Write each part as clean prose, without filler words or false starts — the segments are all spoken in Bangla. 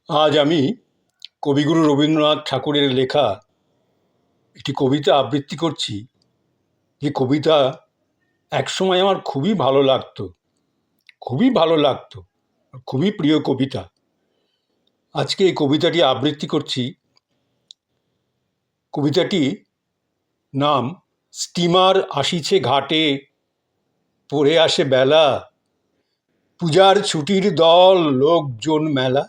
আজ আমি কবিগুরু রবীন্দ্রনাথ ঠাকুরের লেখা একটি কবিতা আবৃত্তি করছি, যে কবিতা একসময় আমার খুবই ভালো লাগতো, খুবই প্রিয় কবিতা। আজকে এই কবিতাটি আবৃত্তি করছি। কবিতাটি নাম স্টিমার আসিছে ঘাটে, পড়ে আসে বেলা, পূজার ছুটির দল, লোকজন মেলা।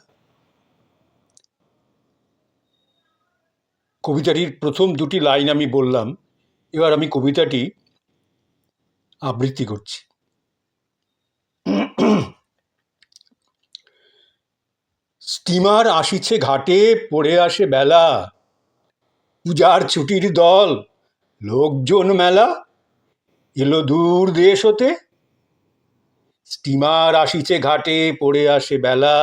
কবিতাটির প্রথম দুটি লাইন আমি বললাম, এবার আমি কবিতাটি আবৃত্তি করছি। স্টিমার আসিছে ঘাটে, পড়ে আসে বেলা, পূজার ছুটির দল, লোকজন মেলা, এলো দূর দেশ হতে। স্টিমার আসিছে ঘাটে, পড়ে আসে বেলা,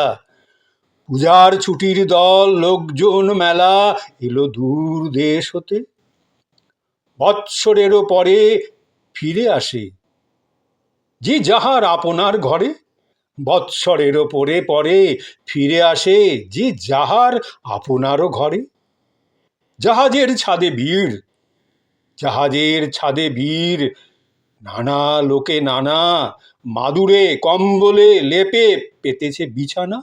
পূজার ছুটির দল, লোকজন মেলা, এলো দূর দেশ হতে। বৎসরেরও পরে ফিরে আসে যে যাহার আপনার ঘরে, বৎসরেরও পরে পরে ফিরে আসে যে যাহার আপনারও ঘরে। জাহাজের ছাদে ভিড়, জাহাজের ছাদে ভিড়, নানা লোকে নানা, মাদুরে কম্বলে লেপে পেতেছে বিছানা।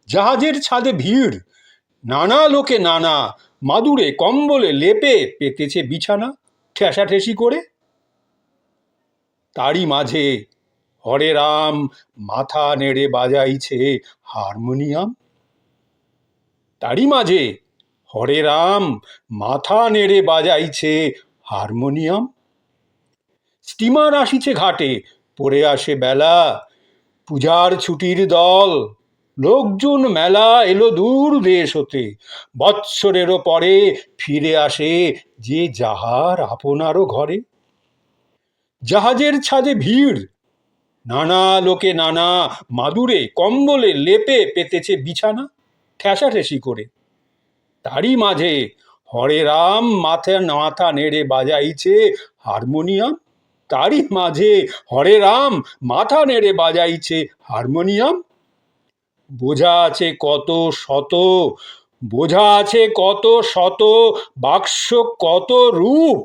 জাহাজের ছাদে ভিড়, নানা লোকে নানা, মাদুরে কম্বলে লেপে পেতেছে বিছানা ঠেসাঠেসি করে। তারই মাঝে হরে রাম মাথা নেড়ে বাজাইছে হারমোনিয়াম। তারই মাঝে হরে রাম মাথা নেড়ে বাজাইছে হারমোনিয়াম। স্টিমার আসিছে ঘাটে, পড়ে আসে বেলা, পূজার ছুটির দল, লোকজন মেলা, এলো দূর দেশ হতে। বৎসরেরও পরে ফিরে আসে যে যাহার আপনারও ঘরে। জাহাজের ছাদে ভিড়, নানা লোকে নানা, মাদুরে কম্বলে লেপে পেতেছে বিছানা ঠেসাঠেসি করে। তারই মাঝে হরে রাম মাথা নেড়ে বাজাইছে হারমোনিয়াম। তারই মাঝে হরে রাম মাথা নেড়ে বাজাইছে হারমোনিয়াম। বোঝা আছে কত শত, বোঝা আছে কত শত, বাক্স কত রূপ,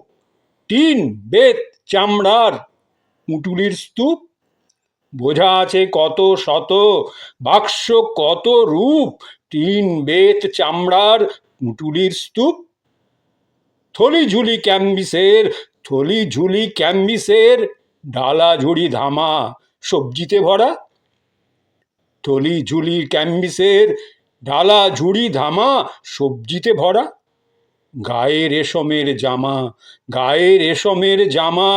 টিন বেত চামড়ার পুঁটুলির স্তূপ। বোঝা আছে কত শত, বাক্স কত রূপ, টিন বেত চামড়ার পুঁটুলির স্তূপ। থলি ঝুলি ক্যাম্বিসের, থলি ঝুলি ক্যাম্বিসের, ডালা ঝুড়ি ধামা সবজিতে ভরা। থলি ঝুলি ক্যাম্বিসের, ডালা ঝুড়ি ধামা সবজিতে ভরা। গায়ে রেশমের জামা, গায়ে রেশমের জামা,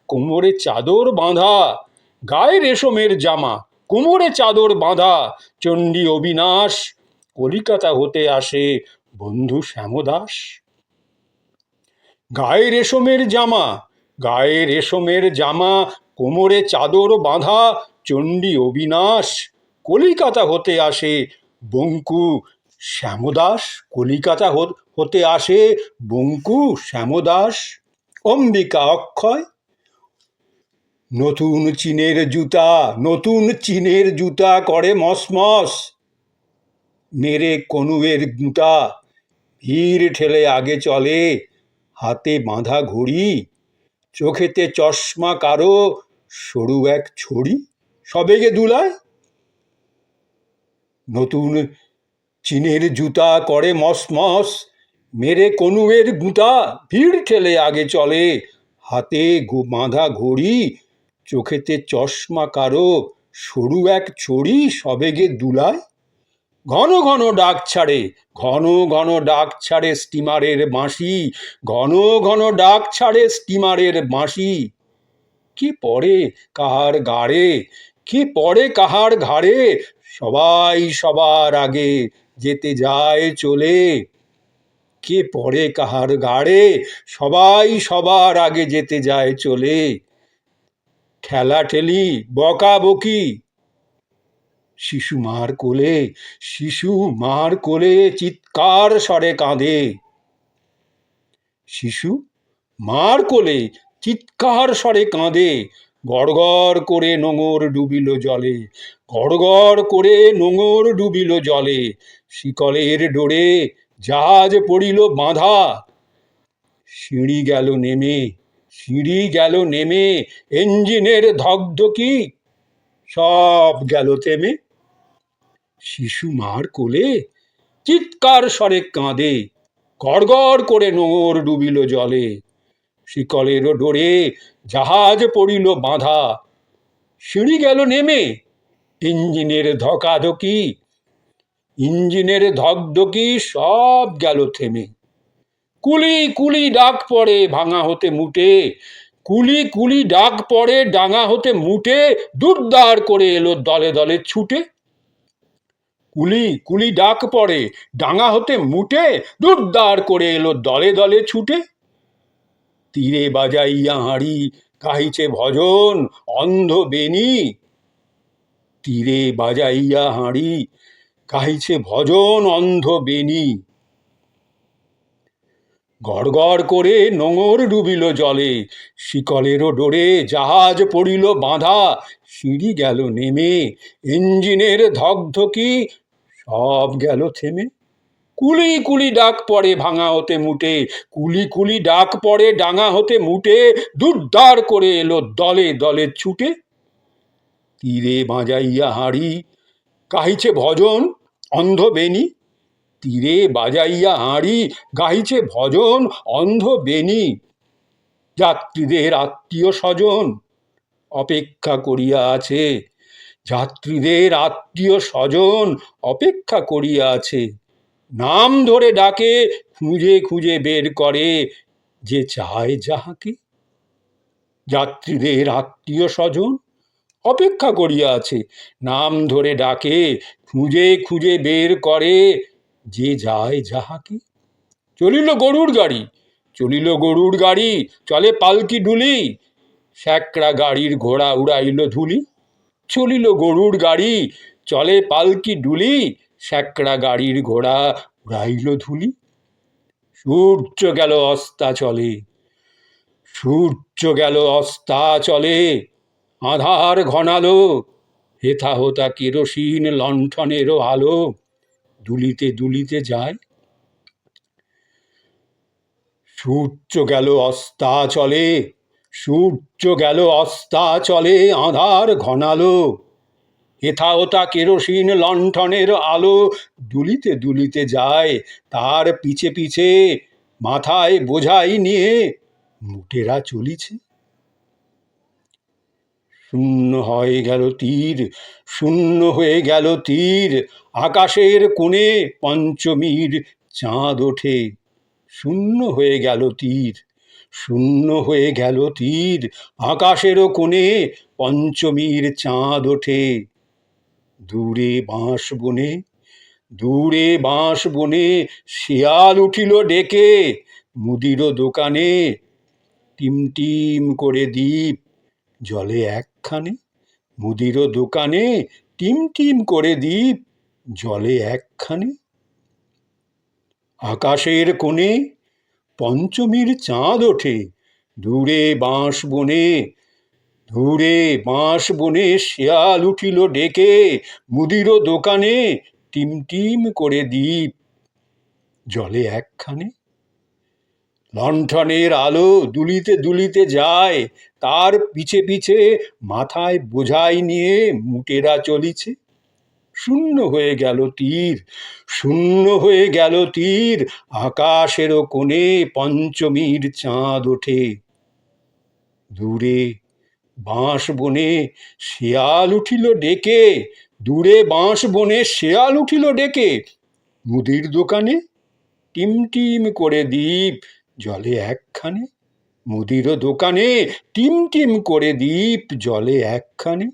কোমরে চাদর বাঁধা, গায়ে রেশমের জামা, কোমরে চাদর বাঁধা, চণ্ডী অবিনাশ কলিকাতা হতে আসে বন্ধু শ্যামদাস। গায়ে রেশমের জামা, গায়ে রেশমের জামা, কোমরে চাদর বাঁধা, চণ্ডী অবিনাশ কলিকাতা হতে আসে বঙ্কু শ্যামদাস। কলিকাতা হতে আসে বঙ্কু শ্যামদাস। অম্বিকা অক্ষয়, নতুন চীনের জুতা, নতুন চীনের জুতা করে মসমস, মেরে কনুয়ের গুঁতা, ভিড় ঠেলে আগে চলে, হাতে বাঁধা ঘড়ি, চোখেতে চশমা কারো, সরু এক ছড়ি সবেগে দুলায়। নতুন চীনের জুতা করে মসমস, মেরে কনুয়ের গুঁতা, ভিড় ঠেলে আগে চলে, হাতে বাঁধা ঘড়ি, চোখেতে চশমা কারো, সরু এক ছড়ি সবেগে দুলায়। ঘন ঘন ডাক ছাড়ে, ঘন ঘন ডাক ছাড়ে স্টিমারের বাঁশি, ঘন ঘন ডাক ছাড়ে স্টিমারের বাঁশি। কি পড়ে কাহার গাড়ে, কি পড়ে কাহার ঘাড়ে, সবাই সবার আগে যেতে যায় চলে। কে পড়ে কাহার গাড়ে, সবাই সবার আগে যেতে যায় চলে। ঠেলাঠেলি বকাবকি, শিশু মার কোলে, শিশু মার কোলে চিৎকার স্বরে কাঁদে। শিশু মার কোলে চিৎকার স্বরে কাঁদে, গড় গড় করে নোঙর ডুবিল জলে, গড় গড় করে নোঙর ডুবিল জলে, শিকলের ডোরে জাহাজ পড়িল বাঁধা, সিঁড়ি গেল নেমে, সিঁড়ি গেল নেমে, ইঞ্জিনের ধকধকি সব গেল থেমে। শিশু মার কোলে চিৎকার স্বরে কাঁদে, গড় গড় করে নোঙর ডুবিল জলে, শিকলের ডোরে জাহাজ পড়িল বাঁধা, সিঁড়ি গেল নেমে, ইঞ্জিনের ধকাধকি, ইঞ্জিনের ধকধকি সব গেল থেমে। কুলি কুলি ডাক পড়ে ভাঙা হতে মুটে, কুলি কুলি ডাক পড়ে ডাঙা হতে মুটে, দুর্দার করে এলো দলে দলে ছুটে। কুলি কুলি ডাক পড়ে ডাঙা হতে মুটে, দুর্দার করে এলো দলে দলে ছুটে। তীরে বাজাইয়া হাঁড়ি গাহিছে ভজন অন্ধ বেনি, তীরে বাজাইয়া হাঁড়ি গাহিছে ভজন অন্ধ বেনি। গড় গড় করে নোঙর ডুবিল জলে, শিকলেরও ডোরে জাহাজ পড়িল বাঁধা, সিঁড়ি গেল নেমে, ইঞ্জিনের ধকধকি সব গেল থেমে। কুলি কুলি ডাক পড়ে ভাঙা হতে মুটে, কুলি কুলি ডাক পড়ে ডাঙা হতে মুটে, দুর্দার করে এলো দলে দলে ছুটে। তীরে বাজাইয়া হাঁড়ি গাহিছে ভজন অন্ধ বেনি, তীরে বাজাইয়া হাঁড়ি গাহিছে ভজন অন্ধ বেনি। যাত্রীদের আত্মীয় স্বজন অপেক্ষা করিয়া আছে, যাত্রীদের আত্মীয় স্বজন অপেক্ষা করিয়া আছে, নাম ধরে ডাকে খুঁজে খুঁজে বের করে যে চায় যাহাকে। যাত্রীদের আত্মীয় স্বজন অপেক্ষা করিয়া আছে, নাম ধরে ডাকে খুঁজে খুঁজে বের করে যে যায় যাহাকে। চলিল গরুর গাড়ি, চলিল গরুর গাড়ি, চলে পালকি ডুলি, স্যাকড়া গাড়ির ঘোড়া উড়াইল ধুলি। চলিল গরুর গাড়ি, চলে পালকি ডুলি, স্যাকড়া গাড়ির ঘোড়া উড়াইল ধুলি। সূর্য গেল অস্তাচলে, সূর্য গেল অস্তাচলে, আঁধার ঘনালো, হেথা হোথা কেরোসিন লণ্ঠনেরও আলো দুলিতে দুলিতে যায়। সূর্য গেল অস্তাচলে, সূর্য গেল অস্তাচলে, আঁধার ঘনালো, হেথা ওথা কেরোসিন লণ্ঠনের আলো দুলিতে দুলিতে যায়। তার পিছে পিছে মাথায় বোঝাই নিয়ে মুটেরা চলিছে। শূন্য হয়ে গেল তীর, শূন্য হয়ে গেল তীর, আকাশের কোণে পঞ্চমীর চাঁদ ওঠে। শূন্য হয়ে গেল তীর, শূন্য হয়ে গেল তীর, আকাশেরও কোণে পঞ্চমীর চাঁদ ওঠে। দূরে বাঁশ বনে, দূরে বাঁশ বনে, শিয়াল উঠিল ডেকে, মুদিরও দোকানে টিম টিম করে দীপ জলে একখানে, মুদিরও দোকানে টিম টিম করে দীপ জলে একখানে। আকাশের কোণে পঞ্চমীর চাঁদ ওঠে, দূরে বাঁশ বনে, দূরে বাঁশ বনে শিয়াল উঠিল ডেকে, মুদিরও দোকানে টিম টিম করে দীপ জলে একখানে। লণ্ঠনের আলো দুলিতে দুলিতে যায়, তার পিছে পিছে মাথায় বোঝাই নিয়ে মুটেরা চলিছে। শূন্য হয়ে গেল তীর, শূন্য হয়ে গেল তীর, আকাশেরও কোণে পঞ্চমীর চাঁদ ওঠে। দূরে বাঁশ বনে শিয়াল উঠিল ডেকে, দূরে বাঁশ বনে শিয়াল উঠিল ডেকে, মুদির দোকানে টিম টিম করে দীপ জলে একখানে, মুদিরও দোকানে টিম টিম করে দীপ জলে একখানে।